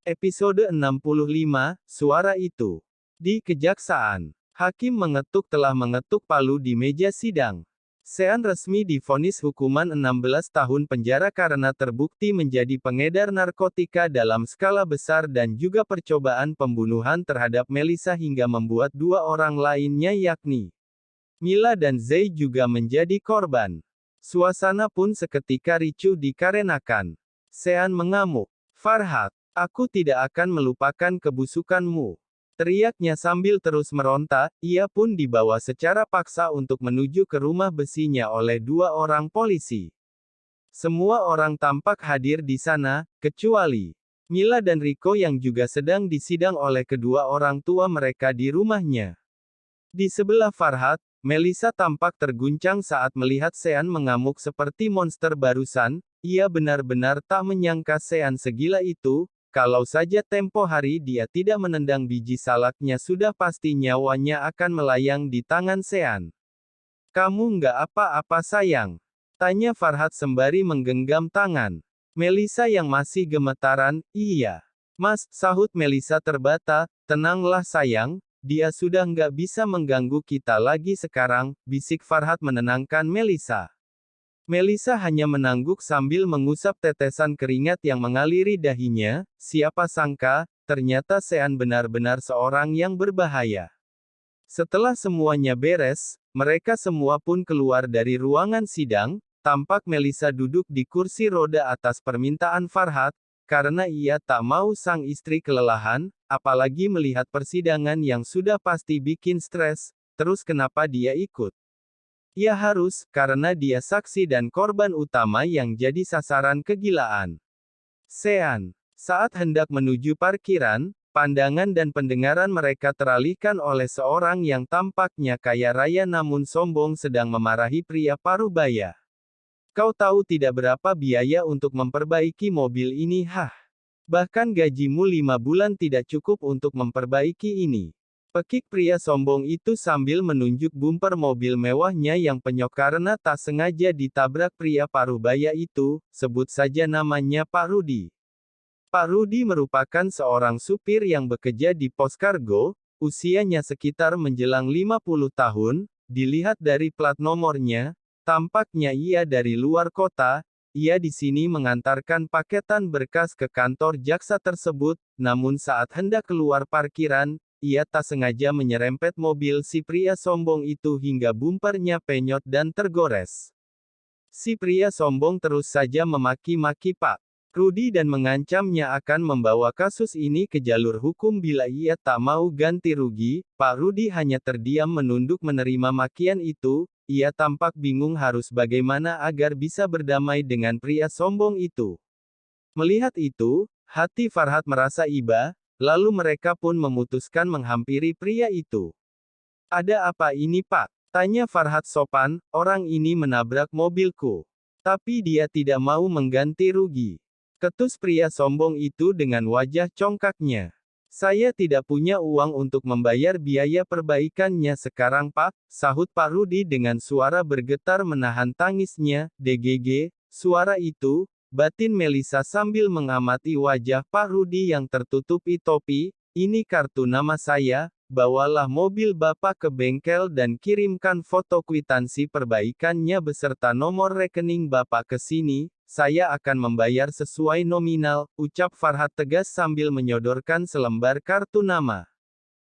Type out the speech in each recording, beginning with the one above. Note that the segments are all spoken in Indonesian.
Episode 65, Suara Itu. Di Kejaksaan, hakim telah mengetuk palu di meja sidang. Sean resmi divonis hukuman 16 tahun penjara karena terbukti menjadi pengedar narkotika dalam skala besar dan juga percobaan pembunuhan terhadap Melissa hingga membuat dua orang lainnya yakni Mila dan Zay juga menjadi korban. Suasana pun seketika ricuh dikarenakan Sean mengamuk. "Farhad, aku tidak akan melupakan kebusukanmu," teriaknya sambil terus meronta. Ia pun dibawa secara paksa untuk menuju ke rumah besinya oleh dua orang polisi. Semua orang tampak hadir di sana, kecuali Mila dan Rico yang juga sedang disidang oleh kedua orang tua mereka di rumahnya. Di sebelah Farhad, Melissa tampak terguncang saat melihat Sean mengamuk seperti monster barusan. Ia benar-benar tak menyangka Sean segila itu. Kalau saja tempo hari dia tidak menendang biji salaknya sudah pasti nyawanya akan melayang di tangan Sean. "Kamu nggak apa-apa sayang?" tanya Farhad sembari menggenggam tangan Melissa yang masih gemetaran. "Iya, Mas," sahut Melissa terbata. "Tenanglah sayang, dia sudah nggak bisa mengganggu kita lagi sekarang," bisik Farhad menenangkan Melissa. Melissa hanya mengangguk sambil mengusap tetesan keringat yang mengaliri dahinya. Siapa sangka, ternyata Sean benar-benar seorang yang berbahaya. Setelah semuanya beres, mereka semua pun keluar dari ruangan sidang. Tampak Melissa duduk di kursi roda atas permintaan Farhad, karena ia tak mau sang istri kelelahan, apalagi melihat persidangan yang sudah pasti bikin stres. Terus kenapa dia ikut? Ia harus, karena dia saksi dan korban utama yang jadi sasaran kegilaan Sean. Saat hendak menuju parkiran, pandangan dan pendengaran mereka teralihkan oleh seorang yang tampaknya kaya raya namun sombong sedang memarahi pria parubaya. "Kau tahu tidak berapa biaya untuk memperbaiki mobil ini, hah? Bahkan gajimu 5 bulan tidak cukup untuk memperbaiki ini," pekik pria sombong itu sambil menunjuk bumper mobil mewahnya yang penyok karena tak sengaja ditabrak pria parubaya itu. Sebut saja namanya Pak Rudi. Pak Rudi merupakan seorang supir yang bekerja di pos kargo, usianya sekitar menjelang 50 tahun, dilihat dari plat nomornya, tampaknya ia dari luar kota. Ia di sini mengantarkan paketan berkas ke kantor jaksa tersebut, namun saat hendak keluar parkiran, ia tak sengaja menyerempet mobil si pria sombong itu hingga bumpernya penyot dan tergores. Si pria sombong terus saja memaki-maki Pak Rudi dan mengancamnya akan membawa kasus ini ke jalur hukum bila ia tak mau ganti rugi. Pak Rudi hanya terdiam menunduk menerima makian itu. Ia tampak bingung harus bagaimana agar bisa berdamai dengan pria sombong itu. Melihat itu, hati Farhad merasa iba. Lalu mereka pun memutuskan menghampiri pria itu. "Ada apa ini Pak?" tanya Farhad sopan. "Orang ini menabrak mobilku. Tapi dia tidak mau mengganti rugi," ketus pria sombong itu dengan wajah congkaknya. "Saya tidak punya uang untuk membayar biaya perbaikannya sekarang Pak," sahut Pak Rudi dengan suara bergetar menahan tangisnya. "DGG, suara itu," batin Melissa sambil mengamati wajah Pak Rudi yang tertutupi topi. "Ini kartu nama saya, bawalah mobil Bapak ke bengkel dan kirimkan foto kwitansi perbaikannya beserta nomor rekening Bapak ke sini, saya akan membayar sesuai nominal," ucap Farhad tegas sambil menyodorkan selembar kartu nama.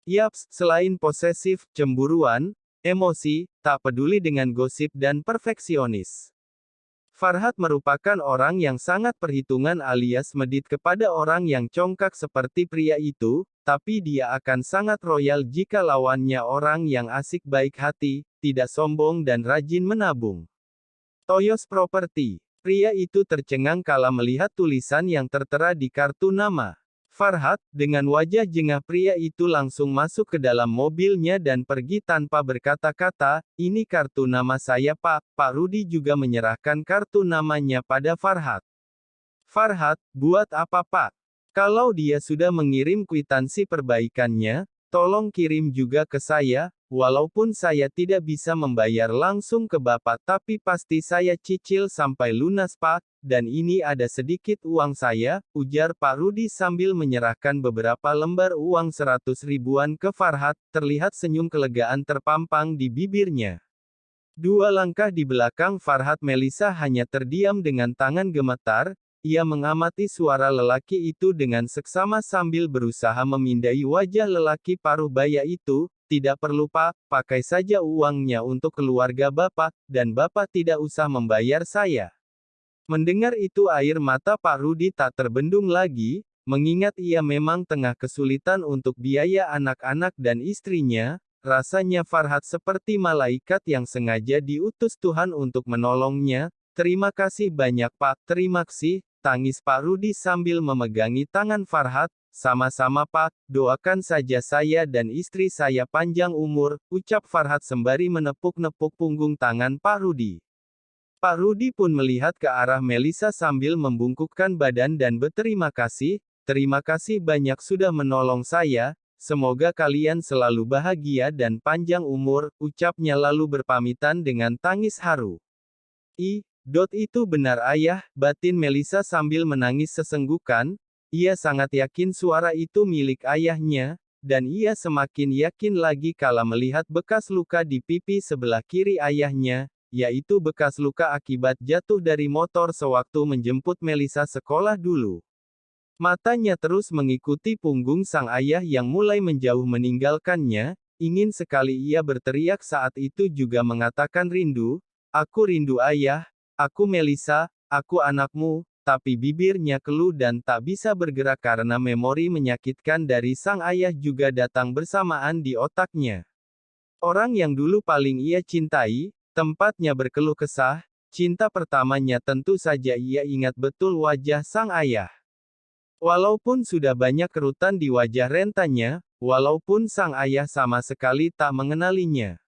Yaps, selain posesif, cemburuan, emosi, tak peduli dengan gosip dan perfeksionis. Farhad merupakan orang yang sangat perhitungan alias medit kepada orang yang congkak seperti pria itu, tapi dia akan sangat royal jika lawannya orang yang asik baik hati, tidak sombong dan rajin menabung. Toyos Property. Pria itu tercengang kala melihat tulisan yang tertera di kartu nama Farhad. Dengan wajah jengah pria itu langsung masuk ke dalam mobilnya dan pergi tanpa berkata-kata. "Ini kartu nama saya Pak." Pak Rudi juga menyerahkan kartu namanya pada Farhad. "Farhad, buat apa Pak? Kalau dia sudah mengirim kwitansi perbaikannya, tolong kirim juga ke saya," walaupun saya tidak bisa membayar langsung ke Bapak tapi pasti saya cicil sampai lunas Pak, dan ini ada sedikit uang saya, ujar Pak Rudi sambil menyerahkan beberapa lembar uang 100 ribuan ke Farhat, terlihat senyum kelegaan terpampang di bibirnya. 2 langkah di belakang Farhat Melisa hanya terdiam dengan tangan gemetar, ia mengamati suara lelaki itu dengan seksama sambil berusaha memindai wajah lelaki paruh baya itu, tidak perlu Pak, pakai saja uangnya untuk keluarga Bapak, dan Bapak tidak usah membayar saya. Mendengar itu air mata Pak Rudi tak terbendung lagi, mengingat ia memang tengah kesulitan untuk biaya anak-anak dan istrinya, rasanya Farhat seperti malaikat yang sengaja diutus Tuhan untuk menolongnya. Terima kasih banyak Pak, terima kasih, tangis Pak Rudi sambil memegangi tangan Farhat. Sama-sama Pak, doakan saja saya dan istri saya panjang umur, ucap Farhat sembari menepuk-nepuk punggung tangan Pak Rudi. Pak Rudi pun melihat ke arah Melisa sambil membungkukkan badan dan berterima kasih, terima kasih banyak sudah menolong saya, semoga kalian selalu bahagia dan panjang umur, ucapnya lalu berpamitan dengan tangis haru. Itu benar ayah, batin Melisa sambil menangis sesenggukan, ia sangat yakin suara itu milik ayahnya, dan ia semakin yakin lagi kala melihat bekas luka di pipi sebelah kiri ayahnya, yaitu bekas luka akibat jatuh dari motor sewaktu menjemput Melisa sekolah dulu. Matanya terus mengikuti punggung sang ayah yang mulai menjauh meninggalkannya, ingin sekali ia berteriak saat itu juga mengatakan rindu, aku rindu ayah, aku Melisa, aku anakmu, tapi bibirnya keluh dan tak bisa bergerak karena memori menyakitkan dari sang ayah juga datang bersamaan di otaknya. Orang yang dulu paling ia cintai, tempatnya berkeluh kesah, cinta pertamanya tentu saja ia ingat betul wajah sang ayah. Walaupun sudah banyak kerutan di wajah rentanya, walaupun sang ayah sama sekali tak mengenalinya.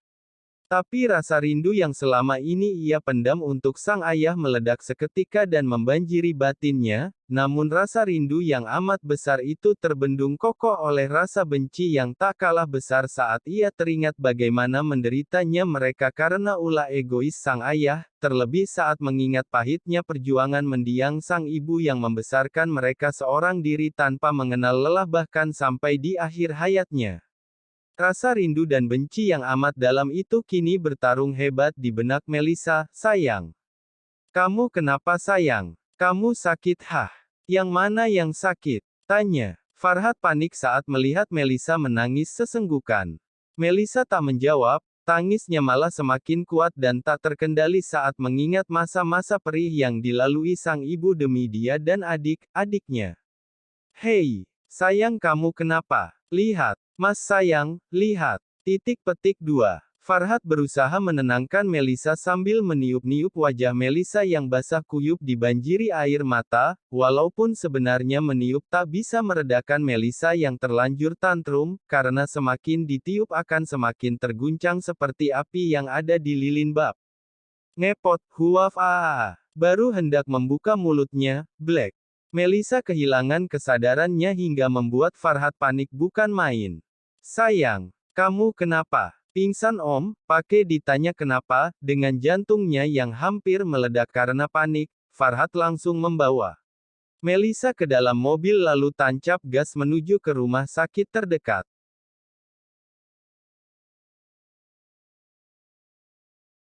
Tapi rasa rindu yang selama ini ia pendam untuk sang ayah meledak seketika dan membanjiri batinnya, namun rasa rindu yang amat besar itu terbendung kokoh oleh rasa benci yang tak kalah besar saat ia teringat bagaimana menderitanya mereka karena ulah egois sang ayah, terlebih saat mengingat pahitnya perjuangan mendiang sang ibu yang membesarkan mereka seorang diri tanpa mengenal lelah bahkan sampai di akhir hayatnya. Rasa rindu dan benci yang amat dalam itu kini bertarung hebat di benak Melisa. Sayang. Kamu kenapa sayang? Kamu sakit hah? Yang mana yang sakit? Tanya. Farhat panik saat melihat Melisa menangis sesenggukan. Melisa tak menjawab, tangisnya malah semakin kuat dan tak terkendali saat mengingat masa-masa perih yang dilalui sang ibu demi dia dan adik-adiknya. Hei, sayang kamu kenapa? Lihat. Mas sayang, lihat. Titik petik 2. Farhat berusaha menenangkan Melisa sambil meniup-niup wajah Melisa yang basah kuyup dibanjiri air mata, walaupun sebenarnya meniup tak bisa meredakan Melisa yang terlanjur tantrum, karena semakin ditiup akan semakin terguncang seperti api yang ada di lilin bab. Ngepot, huaf baru hendak membuka mulutnya, Black. Melisa kehilangan kesadarannya hingga membuat Farhat panik bukan main. Sayang, kamu kenapa? Pingsan Om, pakai ditanya kenapa, dengan jantungnya yang hampir meledak karena panik, Farhat langsung membawa Melisa ke dalam mobil lalu tancap gas menuju ke rumah sakit terdekat.